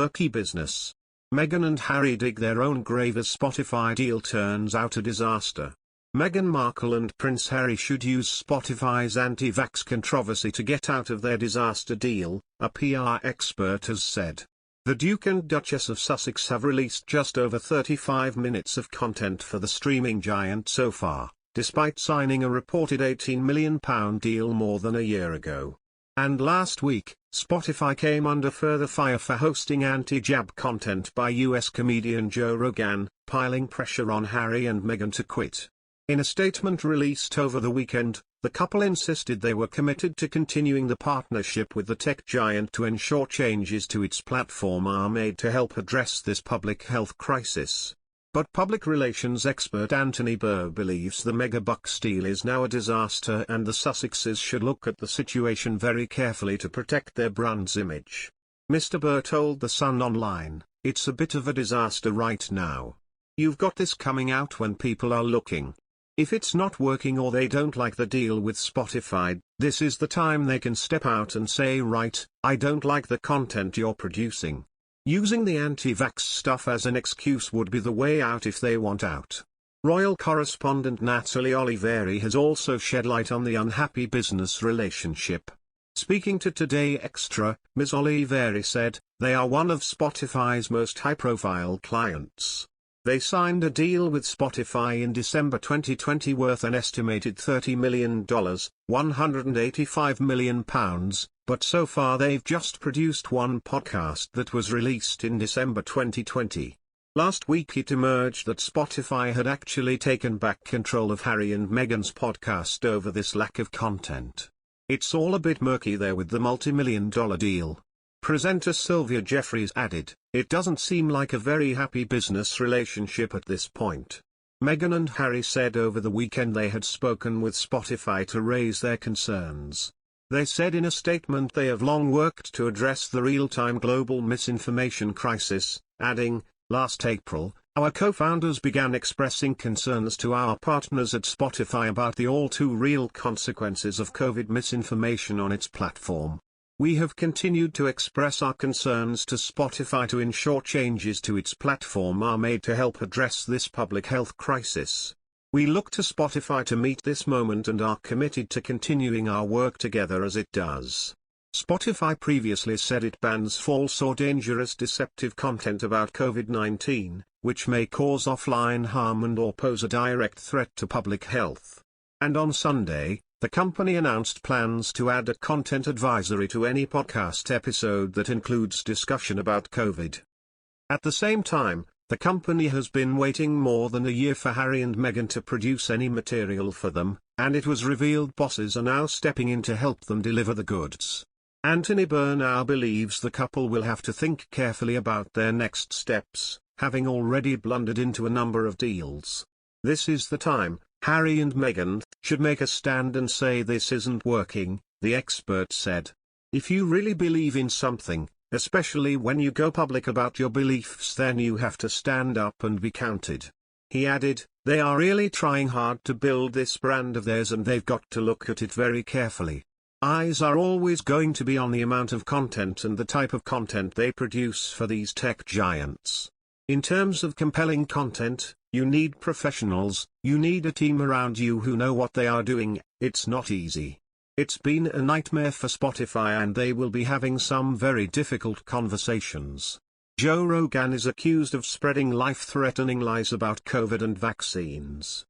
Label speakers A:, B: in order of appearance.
A: murky business. Meghan and Harry dig their own grave as Spotify deal turns out a disaster. Meghan Markle and Prince Harry should use Spotify's anti-vax controversy to get out of their disaster deal, a PR expert has said. The Duke and Duchess of Sussex have released just over 35 minutes of content for the streaming giant so far, despite signing a reported £18 million deal more than a year ago. And last week, Spotify came under further fire for hosting anti-jab content by US comedian Joe Rogan, piling pressure on Harry and Meghan to quit. In a statement released over the weekend, the couple insisted they were committed to continuing the partnership with the tech giant to ensure changes to its platform are made to help address this public health crisis. But public relations expert Anthony Burr believes the mega-bucks deal is now a disaster and the Sussexes should look at the situation very carefully to protect their brand's image. Mr. Burr told The Sun Online, "It's a bit of a disaster right now. You've got this coming out when people are looking. If it's not working or they don't like the deal with Spotify, this is the time they can step out and say, right, I don't like the content you're producing." Using the anti-vax stuff as an excuse would be the way out if they want out. Royal correspondent Natalie Oliveri has also shed light on the unhappy business relationship. Speaking to Today Extra, Ms. Oliveri said, "They are one of Spotify's most high-profile clients. They signed a deal with Spotify in December 2020 worth an estimated $30 million, £185 million, but so far they've just produced one podcast that was released in December 2020. Last week it emerged that Spotify had actually taken back control of Harry and Meghan's podcast over this lack of content. It's all a bit murky there with the multi-million-dollar deal." Presenter Sylvia Jeffries added, "It doesn't seem like a very happy business relationship at this point." Meghan and Harry said over the weekend they had spoken with Spotify to raise their concerns. They said in a statement they have long worked to address the real-time global misinformation crisis, adding, "Last April, our co-founders began expressing concerns to our partners at Spotify about the all-too-real consequences of COVID misinformation on its platform. We have continued to express our concerns to Spotify to ensure changes to its platform are made to help address this public health crisis. We look to Spotify to meet this moment and are committed to continuing our work together as it does." Spotify previously said it bans false or dangerous deceptive content about COVID-19, which may cause offline harm and/or pose a direct threat to public health. And on Sunday, the company announced plans to add a content advisory to any podcast episode that includes discussion about COVID. At the same time, the company has been waiting more than a year for Harry and Meghan to produce any material for them, and it was revealed bosses are now stepping in to help them deliver the goods. Anthony Burr now believes the couple will have to think carefully about their next steps, having already blundered into a number of deals. This is the time Harry and Meghan should make a stand and say this isn't working, the expert said. If you really believe in something, especially when you go public about your beliefs, then you have to stand up and be counted. He added, they are really trying hard to build this brand of theirs and they've got to look at it very carefully. Eyes are always going to be on the amount of content and the type of content they produce for these tech giants. In terms of compelling content, you need professionals, you need a team around you who know what they are doing. It's not easy. It's been a nightmare for Spotify and they will be having some very difficult conversations. Joe Rogan is accused of spreading life-threatening lies about COVID and vaccines.